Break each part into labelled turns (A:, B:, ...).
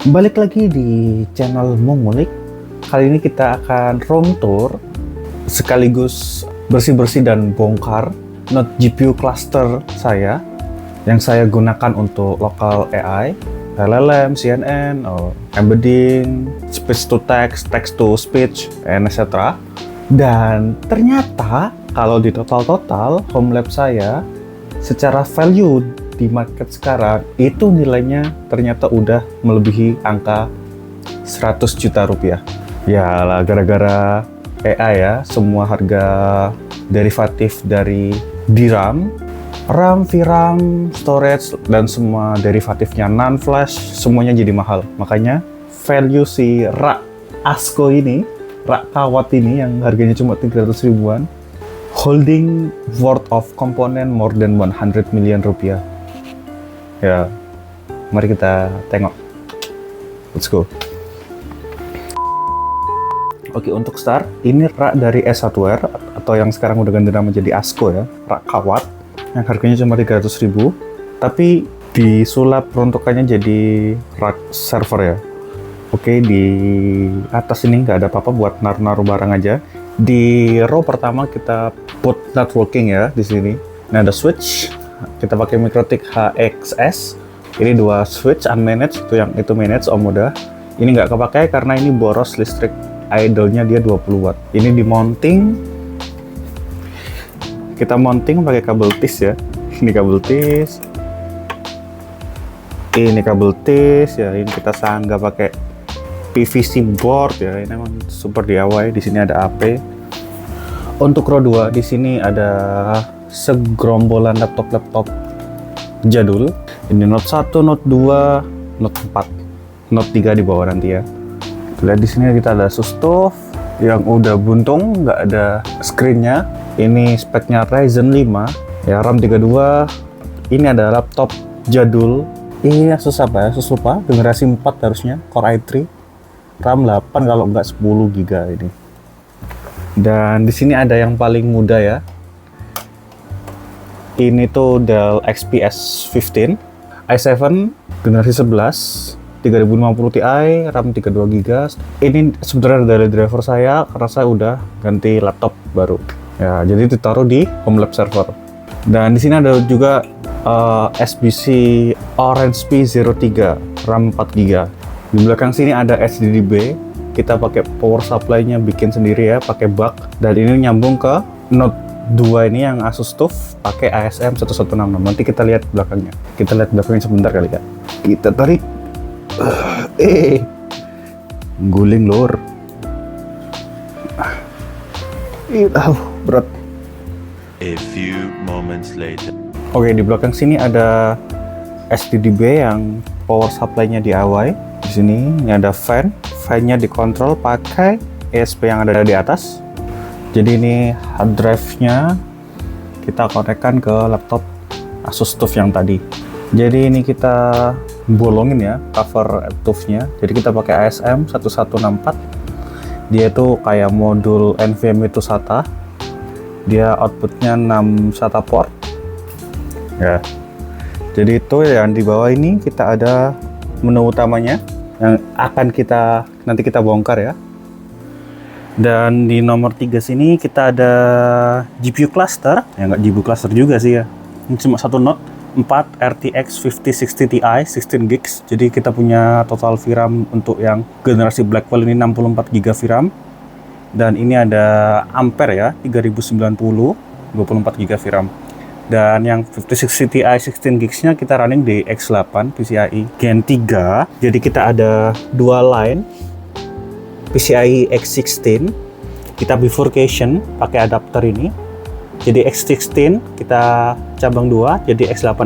A: Balik lagi di channel Mengulik. Kali ini kita akan room tour sekaligus bersih-bersih dan bongkar Note GPU cluster saya yang saya gunakan untuk local AI, LLM, CNN, embedding, speech to text, text to speech, and etc. Dan ternyata kalau di total home lab saya secara value di market sekarang itu nilainya ternyata udah melebihi angka 100 juta rupiah. Ya lah, gara-gara AI ya, semua harga derivatif dari DRAM, RAM, VRAM, storage, dan semua derivatifnya non-flash, semuanya jadi mahal. Makanya value si rak ASCO ini, rak kawat ini yang harganya cuma 300 ribuan, holding worth of component more than 100 million rupiah. Ya, mari kita tengok. Let's go. Oke, untuk start, ini rak dari S1ware atau yang sekarang udah ganti nama jadi ASCO ya, rak kawat yang harganya cuma 300 ribu, tapi disulap peruntukannya jadi rak server ya. Oke, di atas ini nggak ada apa-apa buat naruh-naruh barang aja. Di row pertama kita put networking ya di sini. Nah, ada switch. Kita pakai MikroTik HXS. Ini dua switch unmanaged, itu managed om udah. Ini nggak kepakai karena ini boros listrik idle-nya, dia 20 watt. Ini di mounting. Kita mounting pakai kabel TIS ya. Ini kabel TIS. Ini kabel TIS ya. Ini kita sanggah pakai PVC board ya. Ini memang super DIY. Di sini ada AP. Untuk row 2 di sini ada segerombolan laptop jadul. Ini Note 1, Note 2, Note 4, Note 3 di bawah nanti ya. Lihat di sini kita ada Asus TUF yang udah buntung, nggak ada screen-nya. Ini speknya Ryzen 5, ya RAM 32. Ini ada laptop jadul. Ini Asus apa ya? Asus lupa, generasi 4 harusnya, Core i3. RAM 8 kalau nggak 10 GB ini. Dan di sini ada yang paling muda ya. Ini tuh Dell XPS 15, i7 generasi 11, 3050 Ti, RAM 32 GB. Ini sebenarnya dari driver saya karena saya udah ganti laptop baru. Ya, jadi ditaruh di home lab server. Dan di sini ada juga SBC Orange P03, RAM 4 GB. Di belakang sini ada HDD-B. Kita pakai power supply-nya bikin sendiri ya, pakai bug. Dan ini nyambung ke Note 2 ini yang Asus TUF pakai ASM 116. Nanti kita lihat belakangnya. Kita lihat belakangnya sebentar kali ya. Kita tarik. Guling lor. Berat.
B: A few moments later.
A: Oke, di belakang sini ada HDD-B yang power supply-nya DIY. Di sini ini ada fan-nya dikontrol pakai ESP yang ada di atas. Jadi ini hard drive-nya kita konekkan ke laptop Asus TUF yang tadi. Jadi ini kita bolongin ya cover TUF-nya. Jadi kita pakai ASM 1164. Dia itu kayak modul NVMe itu SATA. Dia outputnya 6 SATA port. Ya. Jadi itu yang di bawah ini kita ada menu utamanya yang akan nanti kita bongkar ya. Dan di nomor 3 sini kita ada GPU cluster. Ya nggak GPU cluster juga sih ya. Ini cuma satu Note 4 RTX 5060 Ti 16 GB. Jadi kita punya total VRAM untuk yang generasi Blackwell ini 64 GB VRAM. Dan ini ada Ampere ya, 3090 24 GB VRAM. Dan yang 5060 Ti 16 GB-nya kita running di X8 PCIe Gen 3. Jadi kita ada dua line PCIe X16, kita bifurcation pakai adapter ini. Jadi X16 kita cabang 2 jadi X8.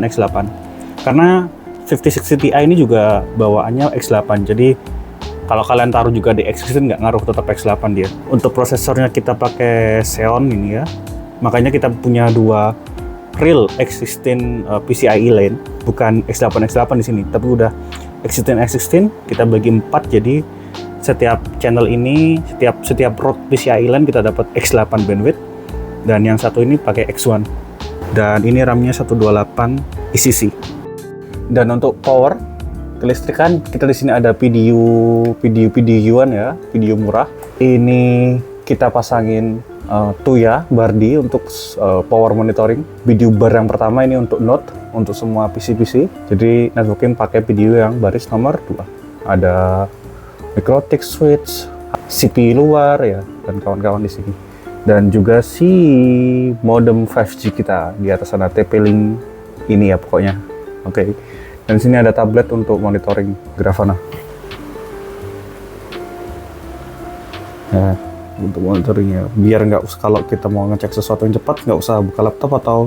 A: Karena 5060 Ti ini juga bawaannya X8. Jadi kalau kalian taruh juga di X16 nggak ngaruh, tetap X8 dia. Untuk prosesornya kita pakai Xeon ini ya. Makanya kita punya dua real X16 PCIe lane, bukan X8 di sini, tapi udah X16 kita bagi 4. Jadi setiap channel ini, setiap route PCIe lane kita dapat X8 bandwidth, dan yang satu ini pakai X1. Dan ini RAM-nya 128 ECC. Dan untuk power kelistrikan, kita di sini ada videoan ya, video murah. Ini kita pasangin Tuya Bardi untuk power monitoring. Video bar yang pertama ini untuk Note, untuk semua PC-PC. Jadi networking pakai video yang baris nomor 2. Ada MikroTik switch, CPU luar ya, dan kawan-kawan di sini. Dan juga si modem 5G kita di atas sana, TP-Link ini ya pokoknya. Oke. Dan sini ada tablet untuk monitoring Grafana. Ya, untuk monitoringnya, biar nggak usah, kalau kita mau ngecek sesuatu yang cepat nggak usah buka laptop atau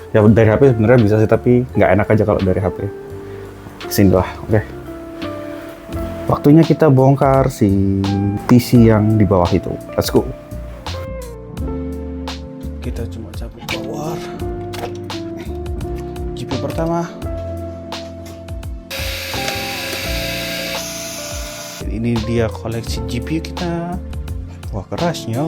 A: ya dari HP sebenarnya bisa sih, tapi nggak enak aja kalau dari HP. Sini lah, oke. Waktunya kita bongkar si PC yang di bawah itu. Let's go. Kita cuma cabut power. GPU pertama. Ini dia koleksi GPU kita. Wah, kerasnya.